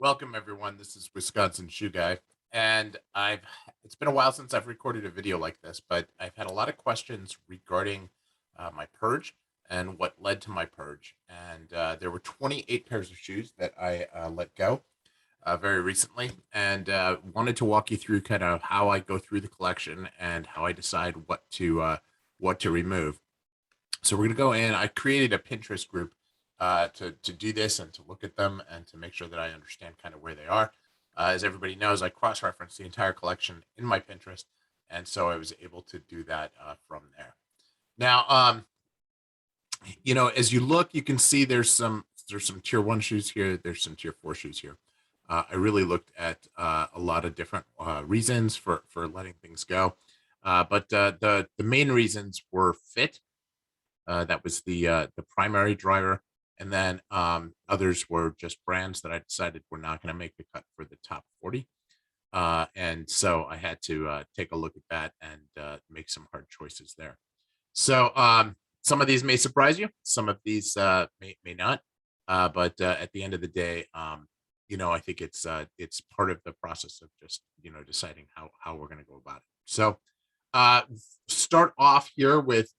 Welcome everyone. This is Wisconsin Shoe Guy, and it's been a while since I've recorded a video like this, but I've had a lot of questions regarding my purge and what led to my purge. And there were 28 pairs of shoes that I let go very recently, and wanted to walk you through kind of how I go through the collection and how I decide what to remove. So we're gonna go in. I created a Pinterest group to do this and to look at them and to make sure that I understand kind of where they are. As everybody knows, I cross-reference the entire collection in my Pinterest, and so I was able to do that from there. Now, as you look, you can see there's some tier one shoes here. There's some tier four shoes here. I really looked at a lot of different reasons for letting things go, but the main reasons were fit. That was the primary driver, and then others were just brands that I decided were not going to make the cut for the top 40. And so I had to take a look at that and make some hard choices there. So some of these may surprise you, some of these may not, but at the end of the day, I think it's part of the process of just deciding how we're going to go about it. So uh, start off here with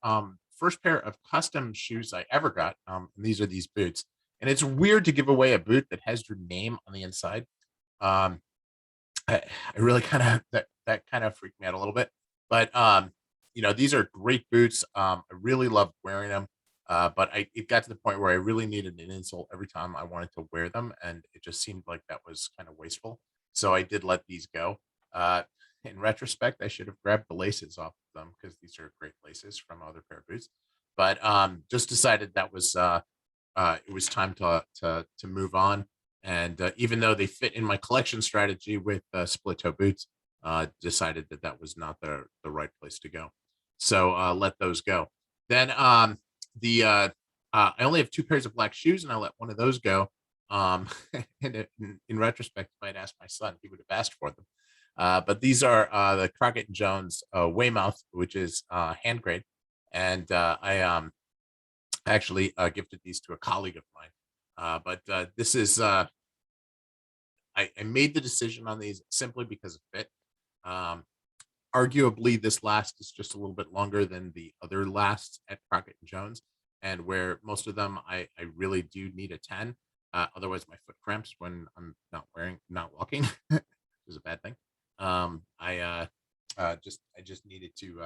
first pair of custom shoes I ever got. And these are these boots. And it's weird to give away a boot that has your name on the inside. Um, I really kind of that kind of freaked me out a little bit. But these are great boots. I really loved wearing them. But it got to the point where I really needed an insole every time I wanted to wear them, and it just seemed like that was kind of wasteful. So I did let these go. Uh, in retrospect, I should have grabbed the laces off of them because these are great laces from other pair of boots. But just decided that was it was time to move on. And even though they fit in my collection strategy with split toe boots, decided that that was not the right place to go. So let those go. Then I only have two pairs of black shoes, and I let one of those go. And in retrospect, if I'd asked my son, he would have asked for them. But these are the Crockett and Jones Weymouth, which is hand grade, and I actually gifted these to a colleague of mine. But this is I made the decision on these simply because of fit. Um, Arguably, this last is just a little bit longer than the other lasts at Crockett and Jones, and where most of them I really do need a 10. Otherwise, my foot cramps when I'm not walking, which is a bad thing. I just needed to.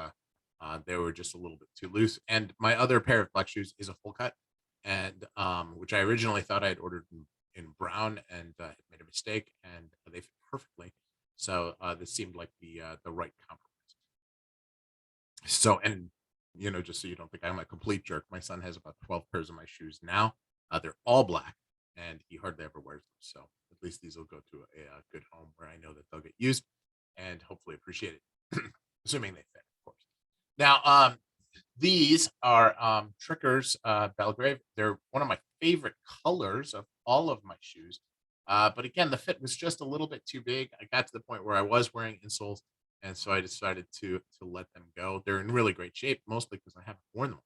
They were just a little bit too loose. And my other pair of black shoes is a full cut, and which I originally thought I had ordered in brown, and had made a mistake, and they fit perfectly. So this seemed like the right compromise. So, and just so you don't think I'm a complete jerk, my son has about 12 pairs of my shoes now. They're all black, and he hardly ever wears them. So at least these will go to a good home where I know that they'll get used and hopefully appreciated, assuming they fit, of course. Now, these are Trickers Belgrave. They're one of my favorite colors of all of my shoes. But again, the fit was just a little bit too big. I got to the point where I was wearing insoles, and so I decided to let them go. They're in really great shape, mostly because I haven't worn them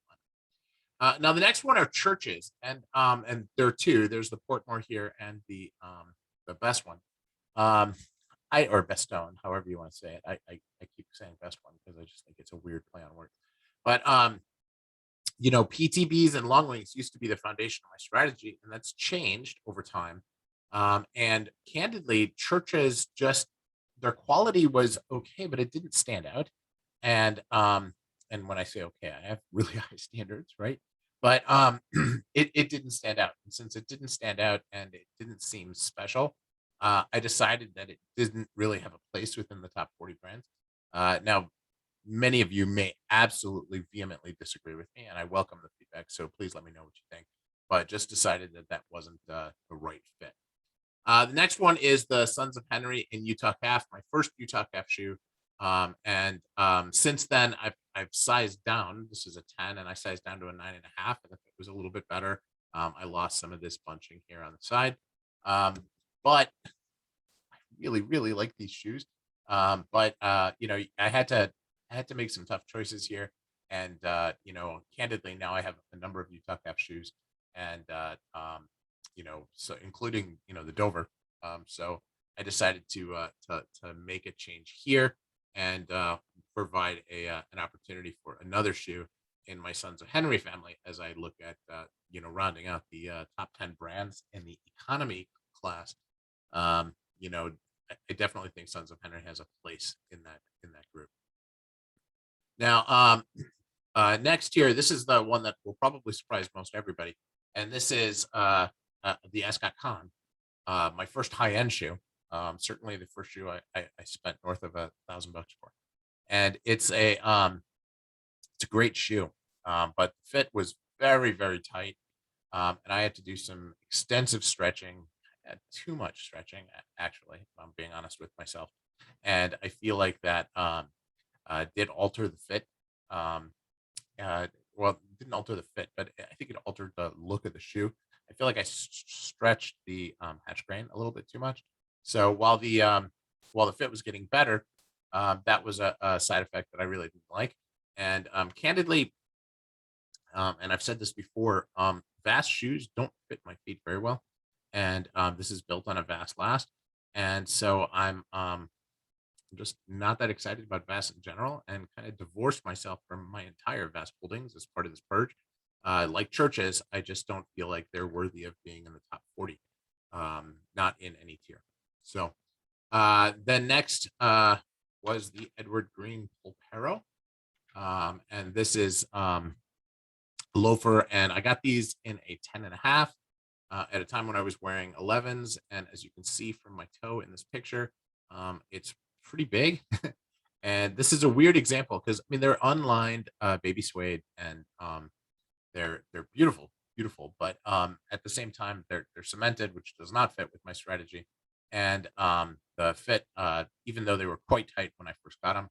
a lot. Now the next one are Churches, and there are two. There's the Portmore here and the best one. Um, I or Bestone, however you want to say it. I keep saying best one because I just think it's a weird play on words. But PTBs and long wings used to be the foundation of my strategy, and that's changed over time. And candidly, Churches just their quality was okay, but it didn't stand out. And when I say okay, I have really high standards, right? But it didn't stand out. And since it didn't stand out and it didn't seem special, I decided that it didn't really have a place within the top 40 brands. Now, many of you may absolutely vehemently disagree with me, and I welcome the feedback. So please let me know what you think. But just decided that that wasn't the right fit. The next one is the Sons of Henry in Utah Calf, my first Utah Calf shoe. And since then, I've sized down. This is a 10, and I sized down to a 9.5, and if it was a little bit better. I lost some of this bunching here on the side. But I really, really like these shoes. But I had to make some tough choices here. And candidly, now I have a number of Utah Calf shoes, and so including the Dover, So I decided to make a change here and provide an opportunity for another shoe in my Sons of Henry family as I look at rounding out the top 10 brands in the economy class. Um, you know, I definitely think Sons of Henry has a place in that group. Now, next here, this is the one that will probably surprise most everybody, and this is the Ascot Con, my first high end shoe. Certainly the first shoe I spent north of $1,000 for, and it's a great shoe, but the fit was very tight, and I had to do some extensive stretching, too much stretching, actually, if I'm being honest with myself, and I feel like that did alter the fit. Um, well, it didn't alter the fit, but I think it altered the look of the shoe. I feel like I stretched the hatch grain a little bit too much. So while the fit was getting better, that was a side effect that I really didn't like. And candidly, and I've said this before, Vast shoes don't fit my feet very well, and this is built on a Vast last, and so I'm just not that excited about Vast in general, and kind of divorced myself from my entire Vast holdings as part of this purge. Like churches, I just don't feel like they're worthy of being in the top 40, not in any tier. So then next was the Edward Green Polpero. And this is loafer, and I got these in a 10.5 at a time when I was wearing 11s. And as you can see from my toe in this picture, it's pretty big. And this is a weird example because I mean they're unlined baby suede, and they're beautiful, but at the same time they're cemented, which does not fit with my strategy. And the fit, even though they were quite tight when I first got them,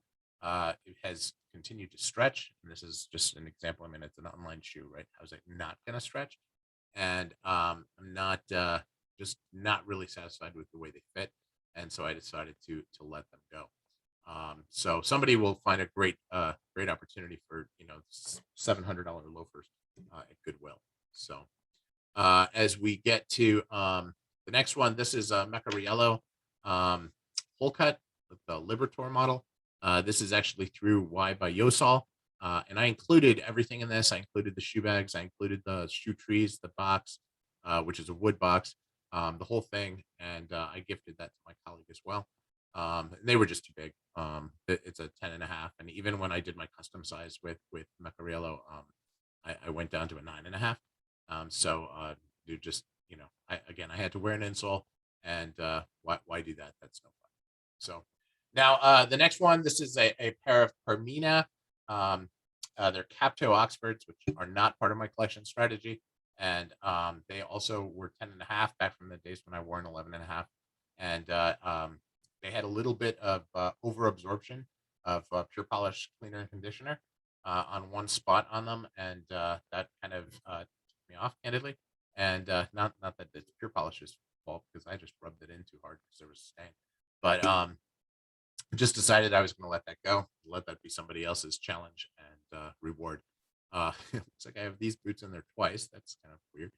it has continued to stretch. And this is just an example. I mean, it's an unlined shoe, right? How's it not going to stretch? And I'm not just not really satisfied with the way they fit, and so I decided to let them go. So somebody will find a great opportunity for $700 loafers at Goodwill. So as we get to the next one, this is Mecariello full cut with the Libertor model. This is actually through Y by Yosol. And I included everything in this. I included the shoe bags. I included the shoe trees, the box, which is a wood box, the whole thing. And I gifted that to my colleague as well. They were just too big. It's a 10.5. And even when I did my custom size with Mecariello, I went down to a 9.5. So you just, I had to wear an insole, and why do that? That's no fun. So now the next one, this is a pair of Permina. They're Capto Oxfords, which are not part of my collection strategy. And they also were 10.5 back from the days when I wore an 11.5. And they had a little bit of over absorption of pure polish cleaner and conditioner on one spot on them. And that kind of took me off, candidly. And not that it's pure polish's fault, because I just rubbed it in too hard because there was a stain. But just decided I was going to let that go, let that be somebody else's challenge and reward. Looks like I have these boots in there twice. That's kind of weird.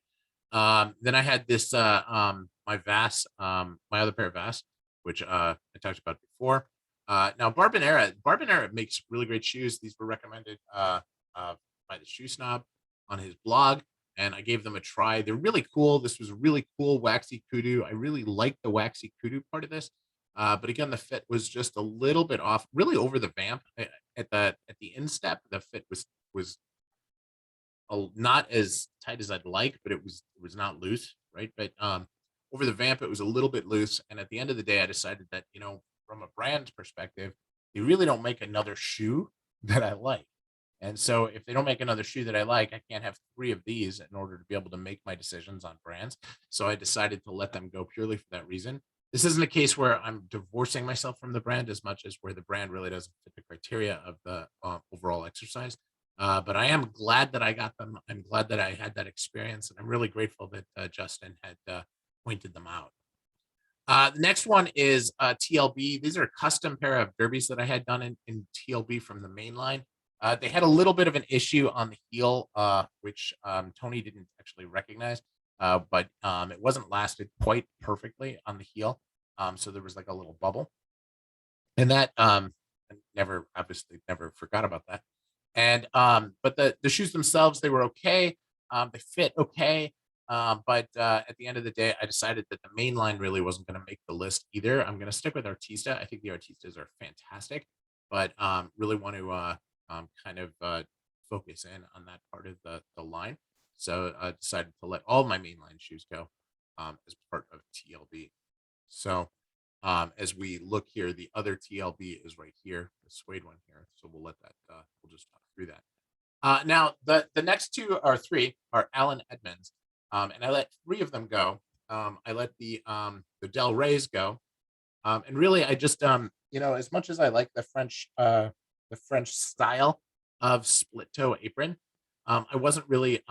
Then I had this my Vass, my other pair of Vass, which I talked about before. Now Barbonera makes really great shoes. These were recommended by the Shoe Snob on his blog, and I gave them a try. They're really cool. This was a really cool waxy kudu. I really liked the waxy kudu part of this. But again, the fit was just a little bit off, really over the vamp. At the instep, the fit was not as tight as I'd like, but it was not loose, right? But over the vamp, it was a little bit loose. And at the end of the day, I decided that from a brand perspective, they really don't make another shoe that I like. And so if they don't make another shoe that I like, I can't have 3 of these in order to be able to make my decisions on brands. So I decided to let them go purely for that reason. This isn't a case where I'm divorcing myself from the brand as much as where the brand really doesn't fit the criteria of the overall exercise. But I am glad that I got them. I'm glad that I had that experience, and I'm really grateful that Justin had pointed them out. The next one is TLB. These are a custom pair of derbies that I had done in TLB from the main line. They had a little bit of an issue on the heel, which Tony didn't actually recognize. but it wasn't lasted quite perfectly on the heel. So there was like a little bubble, and that I never obviously never forgot about that. And but the shoes themselves, they were okay. They fit okay. But at the end of the day, I decided that the main line really wasn't going to make the list either. I'm going to stick with Artista. I think the Artistas are fantastic, but really want to kind of focus in on that part of the line. So I decided to let all my mainline shoes go as part of TLB. So as we look here, the other TLB is right here, the suede one here. So we'll let that, we'll just talk through that. Now, the next two or three are Allen Edmonds, and I let three of them go. I let the Del Reys go, and really, I just as much as I like the French style of split toe apron, I wasn't really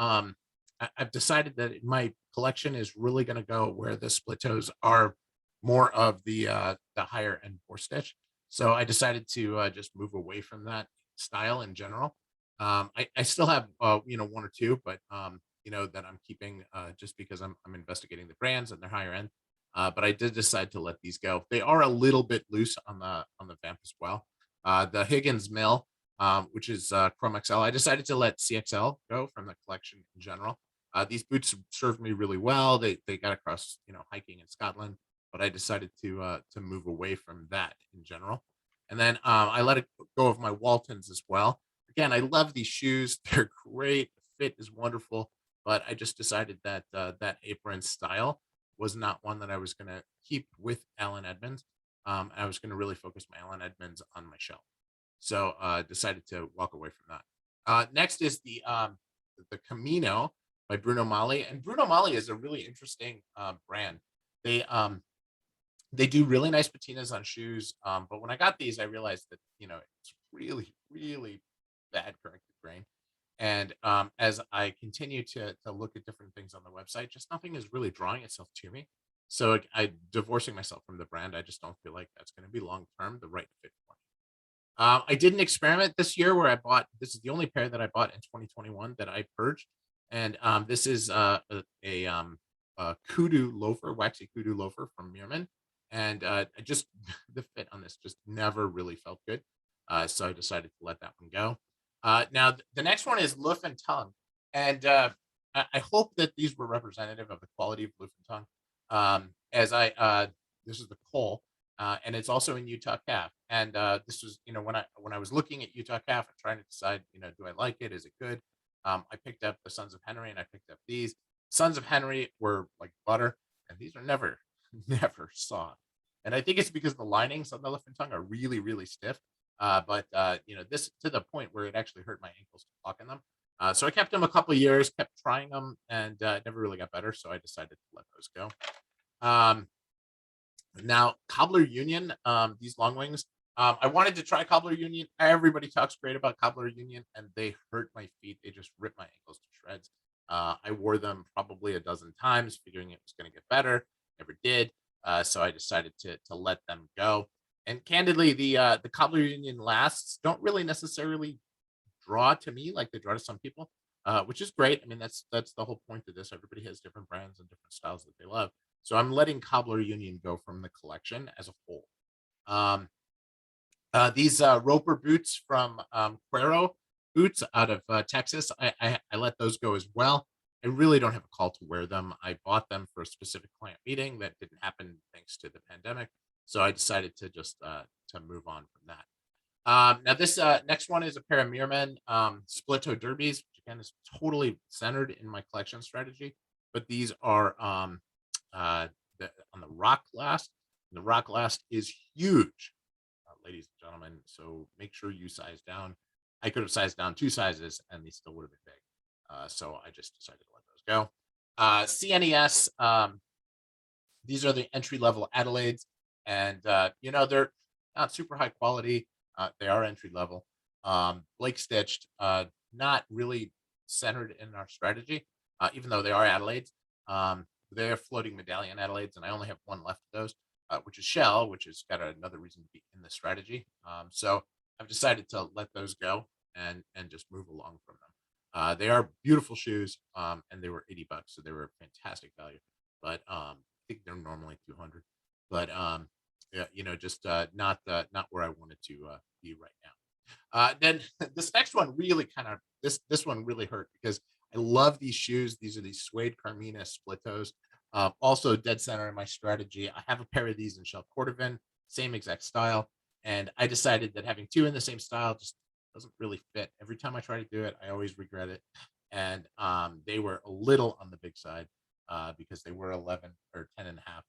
I've decided that my collection is really going to go where the split toes are more of the higher end four stitch. So I decided to just move away from that style in general. I still have one or two, but that I'm keeping just because I'm investigating the brands and they're higher end. But I did decide to let these go. They are a little bit loose on the vamp as well. The Higgins Mill, which is Chrome XL, I decided to let CXL go from the collection in general. These boots served me really well. They got across hiking in Scotland, but I decided to move away from that in general. And then I let it go of my Waltons as well. Again, I love these shoes. They're great. The fit is wonderful, but I just decided that that apron style was not one that I was going to keep with Allen Edmonds. I was going to really focus my Allen Edmonds on my shelf. So decided to walk away from that. Next is the Camino by Bruno Mali, and Bruno Mali is a really interesting brand. They they do really nice patinas on shoes, but when I got these, I realized that it's really really bad corrected grain. And as I continue to look at different things on the website, just nothing is really drawing itself to me. So I divorcing myself from the brand. I just don't feel like that's going to be long term the right fit for me. I did an experiment this year where I bought. This is the only pair that I bought in 2021 that I purged, and this is a kudu loafer, waxy kudu loafer from Meerman, and I just the fit on this just never really felt good, so I decided to let that one go. Now the next one is Loof and Tongue, and I hope that these were representative of the quality of Loof and Tongue. As I this is the Cole, and it's also in Utah Calf. And this was, when I was looking at Utah Calf and trying to decide, do I like it? Is it good? I picked up the Sons of Henry, and I picked up these. Sons of Henry were like butter, and these are never, never soft. And I think it's because the linings on the elephant tongue are really, really stiff. But this to the point where it actually hurt my ankles to walk in them. So I kept them a couple years, kept trying them, and never really got better. So I decided to let those go. Now, Cobbler Union, these long wings, I wanted to try Cobbler Union. Everybody talks great about Cobbler Union, and they hurt my feet. They just rip my ankles to shreds. I wore them probably a dozen times, figuring it was going to get better. Never did. So I decided to let them go. And candidly, the Cobbler Union lasts don't really necessarily draw to me like they draw to some people, which is great. I mean, that's the whole point of this. Everybody has different brands and different styles that they love. So I'm letting Cobbler Union go from the collection as a whole. These Roper boots from Cuero boots out of Texas, I let those go as well. I really don't have a call to wear them. I bought them for a specific client meeting that didn't happen thanks to the pandemic. So I decided to just to move on from that. Now this next one is a pair of Meerman split toe derbies, which again is totally centered in my collection strategy. But these are on the Rock Last. And the Rock Last is huge, ladies and gentlemen. So make sure you size down. I could have sized down 2 sizes, and these still would have been big. So I just decided to let those go. CNES. These are the entry level Adelaides, and they're not super high quality. They are entry level. Blake stitched, not really centered in our strategy, even though they are Adelaides. They're floating medallion Adelaides, and I only have one left of those, which is Shell, which has got another reason to be in the strategy. So I've decided to let those go and just move along from them. They are beautiful shoes, and they were $80, so they were fantastic value. But I think they're normally 200. But yeah, just not where I wanted to be right now. Then this next one really kind of this one really hurt because I love these shoes. These are these Suede Carmina split toes. Also dead center in my strategy. I have a pair of these in Shell Cordovan, same exact style, and I decided that having two in the same style just doesn't really fit. Every time I try to do it, I always regret it. And they were a little on the big side because they were 11 or 10 and a half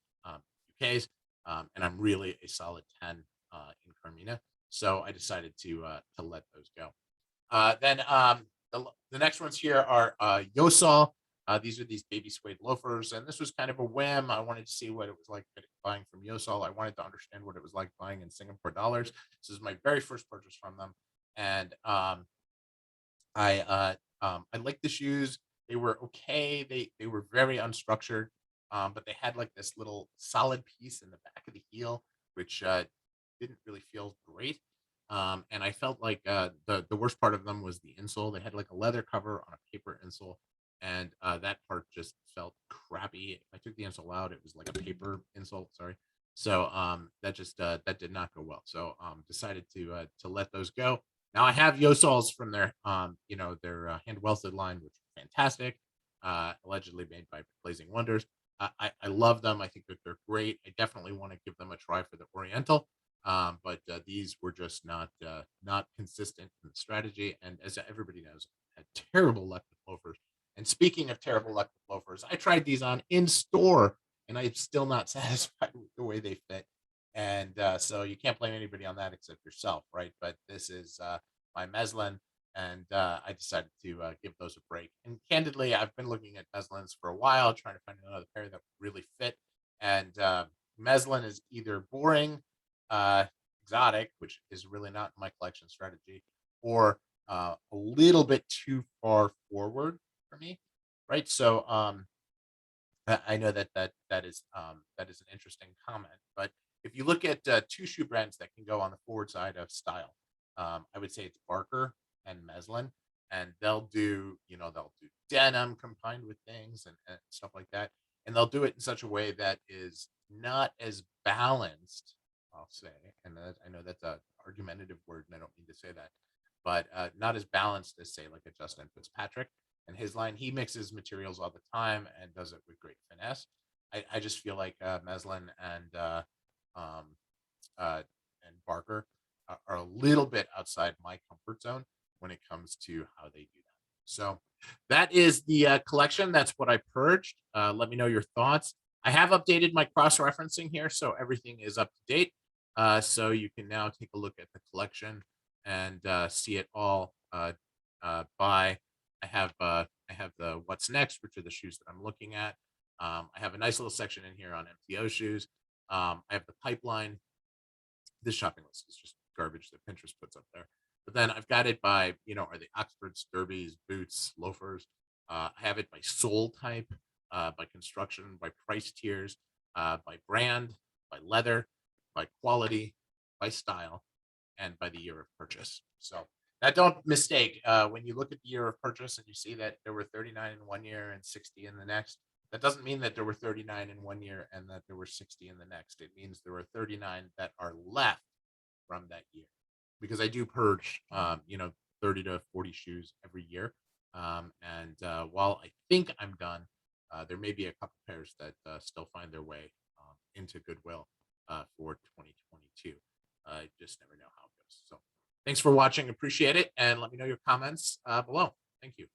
UKs, and I'm really a solid 10 in Carmina. So I decided to let those go. Then the next ones here are Yosol. These are these baby suede loafers, and this was kind of a whim. I wanted to see what it was like buying from Yosol. I wanted to understand what it was like buying in Singapore dollars. This is my very first purchase from them, and I liked the shoes. They were okay. They were very unstructured, but they had like this little solid piece in the back of the heel, which didn't really feel great. And I felt like the worst part of them was the insole. They had like a leather cover on a paper insole, and that part just felt crappy. If I took the insole out, it was like a paper insole. Sorry. So that just that did not go well. So decided to let those go. Now I have Yosols from their their hand welted line, which are fantastic. Allegedly made by Blazing Wonders. I love them. I think that they're great. I definitely want to give them a try for the Oriental. But these were just not consistent in the strategy. And as everybody knows, I had terrible luck with loafers. And speaking of terrible luck with loafers, I tried these on in store, and I'm still not satisfied with the way they fit. And so you can't blame anybody on that except yourself, right? But this is my Meslin, and I decided to give those a break. And candidly, I've been looking at Meslins for a while, trying to find another pair that really fit. And Meslin is either boring, uh, exotic, which is really not my collection strategy, or a little bit too far forward for me, right? So I know that is an interesting comment, but if you look at two shoe brands that can go on the forward side of style, I would say it's Barker and Meslin, and they'll do denim combined with things and stuff like that, and they'll do it in such a way that is not as balanced. I'll say, and I know that's a argumentative word, and I don't mean to say that, but not as balanced as say like a Justin Fitzpatrick and his line. He mixes materials all the time and does it with great finesse. I just feel like Meslin um, and Barker are a little bit outside my comfort zone when it comes to how they do that. So that is the collection. That's what I purged. Let me know your thoughts. I have updated my cross-referencing here, so everything is up to date. So you can now take a look at the collection and see it all by. I have the what's next, which are the shoes that I'm looking at. I have a nice little section in here on MTO shoes. I have the pipeline. This shopping list is just garbage that Pinterest puts up there. But then I've got it by, are the Oxfords, derbies, boots, loafers. I have it by sole type, by construction, by price tiers, by brand, by leather, by quality, by style, and by the year of purchase. So that don't mistake when you look at the year of purchase and you see that there were 39 in one year and 60 in the next. That doesn't mean that there were 39 in one year and that there were 60 in the next. It means there were 39 that are left from that year, because I do purge, 30 to 40 shoes every year. And while I think I'm done, there may be a couple pairs that still find their way into Goodwill for 2022. I just never know how it goes. So thanks for watching. Appreciate it. And let me know your comments below. Thank you.